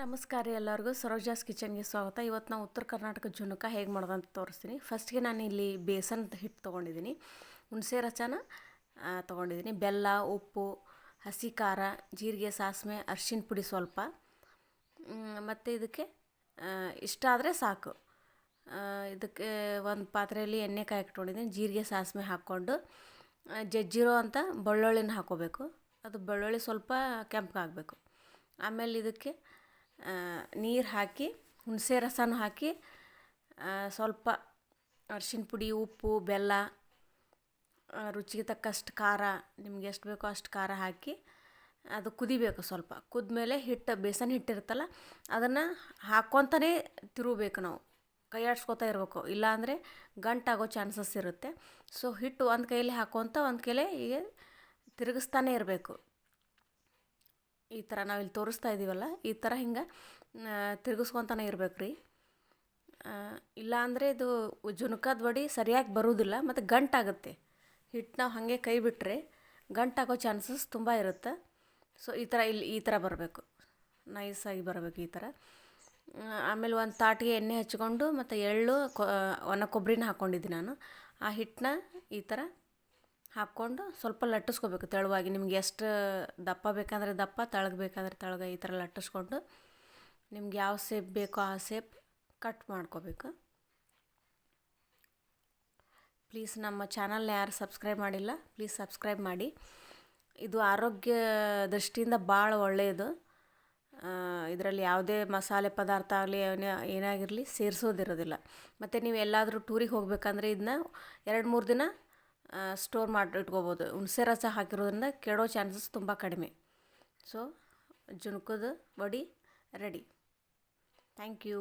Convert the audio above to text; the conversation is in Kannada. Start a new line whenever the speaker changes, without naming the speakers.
ನಮಸ್ಕಾರ ಎಲ್ಲರಿಗೂ ಸರೋಜಾಸ್ ಕಿಚನ್ಗೆ ಸ್ವಾಗತ. ಇವತ್ತು ನಾವು ಉತ್ತರ ಕರ್ನಾಟಕ ಜುಣುಕ ಹೇಗೆ ಮಾಡೋದು ಅಂತ ತೋರಿಸ್ತೀನಿ. ಫಸ್ಟ್ಗೆ ನಾನು ಇಲ್ಲಿ ಬೇಸನ್ ಹಿಟ್ಟು ತೊಗೊಂಡಿದ್ದೀನಿ, ಹುಣಸೆ ರಸನ ತೊಗೊಂಡಿದ್ದೀನಿ, ಬೆಲ್ಲ, ಉಪ್ಪು, ಹಸಿ ಖಾರ, ಜೀರಿಗೆ, ಸಾಸಿವೆ, ಅರಿಶಿನ ಪುಡಿ ಸ್ವಲ್ಪ, ಮತ್ತು ಇದಕ್ಕೆ ಇಷ್ಟ ಆದರೆ ಸಾಕು. ಇದಕ್ಕೆ ಒಂದು ಪಾತ್ರೆಯಲ್ಲಿ ಎಣ್ಣೆ ಕಾಯಿಟ್ಕೊಂಡಿದ್ದೀನಿ, ಜೀರಿಗೆ ಸಾಸಿವೆ ಹಾಕ್ಕೊಂಡು ಜಜ್ಜಿರೋ ಅಂತ ಬೆಳ್ಳುಳ್ಳಿನ ಹಾಕ್ಕೋಬೇಕು. ಅದು ಬೆಳ್ಳುಳ್ಳಿ ಸ್ವಲ್ಪ ಕೆಂಪಗಾಗಬೇಕು. ಆಮೇಲೆ ಇದಕ್ಕೆ ನೀರು ಹಾಕಿ ಹುಣಸೆ ರಸನೂ ಹಾಕಿ ಸ್ವಲ್ಪ ಅರಿಶಿನ ಪುಡಿ, ಉಪ್ಪು, ಬೆಲ್ಲ, ರುಚಿಗೆ ತಕ್ಕಷ್ಟು ಖಾರ, ನಿಮ್ಗೆ ಎಷ್ಟು ಬೇಕೋ ಅಷ್ಟು ಖಾರ ಹಾಕಿ ಅದು ಕುದಿಬೇಕು. ಸ್ವಲ್ಪ ಕುದ್ಮೇಲೆ ಬೇಸನ್ ಹಿಟ್ಟಿರುತ್ತಲ್ಲ ಅದನ್ನು ಹಾಕ್ಕೊತಾನೆ ತಿರುಗಬೇಕು. ನಾವು ಕೈ ಆಡಿಸ್ಕೊತಾ ಇರಬೇಕು, ಇಲ್ಲಾಂದರೆ ಗಂಟಾಗೋ ಚಾನ್ಸಸ್ ಇರುತ್ತೆ. ಸೊ ಹಿಟ್ಟು ಒಂದು ಕೈಯಲ್ಲಿ ಹಾಕ್ಕೊತ ಒಂದು ಕೈಲೇ ಹೀಗೆ ತಿರುಗಿಸ್ತಾನೆ ಇರಬೇಕು. ಈ ಥರ ನಾವಿಲ್ಲಿ ತೋರಿಸ್ತಾ ಇದ್ದೀವಲ್ಲ, ಈ ಥರ ಹಿಂಗೆ ತಿರುಗಿಸ್ಕೊತಾನೆ ಇರ್ಬೇಕು ರೀ. ಇಲ್ಲಾಂದರೆ ಇದು ಜುಣುಕದ ವಡೆ ಸರಿಯಾಗಿ ಬರೋದಿಲ್ಲ ಮತ್ತು ಗಂಟಾಗುತ್ತೆ. ಹಿಟ್ಟು ನಾವು ಹಾಗೆ ಕೈ ಬಿಟ್ಟರೆ ಗಂಟಾಗೋ ಚಾನ್ಸಸ್ ತುಂಬ ಇರುತ್ತೆ. ಸೊ ಈ ಥರ ಬರಬೇಕು, ನೈಸಾಗಿ ಬರಬೇಕು ಈ ಥರ. ಆಮೇಲೆ ಒಂದು ತಾಟಿಗೆ ಎಣ್ಣೆ ಹಚ್ಕೊಂಡು ಮತ್ತು ಎಳ್ಳು, ಒಣ ಕೊಬ್ಬರಿನ ಹಾಕ್ಕೊಂಡಿದ್ದೀನಿ ನಾನು. ಆ ಹಿಟ್ಟನ್ನ ಈ ಥರ ಹಾಕ್ಕೊಂಡು ಸ್ವಲ್ಪ ಲಟ್ಟಿಸ್ಕೋಬೇಕು ತೆಳುವಾಗಿ. ನಿಮ್ಗೆ ಎಷ್ಟು ದಪ್ಪ ಬೇಕಂದರೆ ದಪ್ಪ, ತಳಗೆ ಬೇಕಂದರೆ ತಳಗೆ, ಈ ಥರ ಲಟ್ಟಿಸ್ಕೊಂಡು ನಿಮ್ಗೆ ಯಾವ ಶೇಪ್ ಬೇಕೋ ಆ ಶೇಪ್ ಕಟ್ ಮಾಡ್ಕೋಬೇಕು. ಪ್ಲೀಸ್ ನಮ್ಮ ಚಾನಲ್ನ ಯಾರು ಸಬ್ಸ್ಕ್ರೈಬ್ ಮಾಡಿಲ್ಲ, ಪ್ಲೀಸ್ ಸಬ್ಸ್ಕ್ರೈಬ್ ಮಾಡಿ. ಇದು ಆರೋಗ್ಯ ದೃಷ್ಟಿಯಿಂದ ಭಾಳ ಒಳ್ಳೆಯದು. ಇದರಲ್ಲಿ ಯಾವುದೇ ಮಸಾಲೆ ಪದಾರ್ಥ ಆಗಲಿ ಏನಾಗಿರಲಿ ಸೇರಿಸೋದಿರೋದಿಲ್ಲ. ಮತ್ತು ನೀವು ಎಲ್ಲಾದರೂ ಟೂರಿಗೆ ಹೋಗಬೇಕಂದ್ರೆ ಇದನ್ನ 2-3 ದಿನ ಸ್ಟೋರ್ ಮಾಡಿ ಇಟ್ಕೋಬೋದು. ಹುಣಸೆ ರಸ ಹಾಕಿರೋದ್ರಿಂದ ಕೆಡೋ ಚಾನ್ಸಸ್ ತುಂಬ ಕಡಿಮೆ. ಸೊ ಜುಣುಕದ ವಡೆ ರೆಡಿ. Thank you.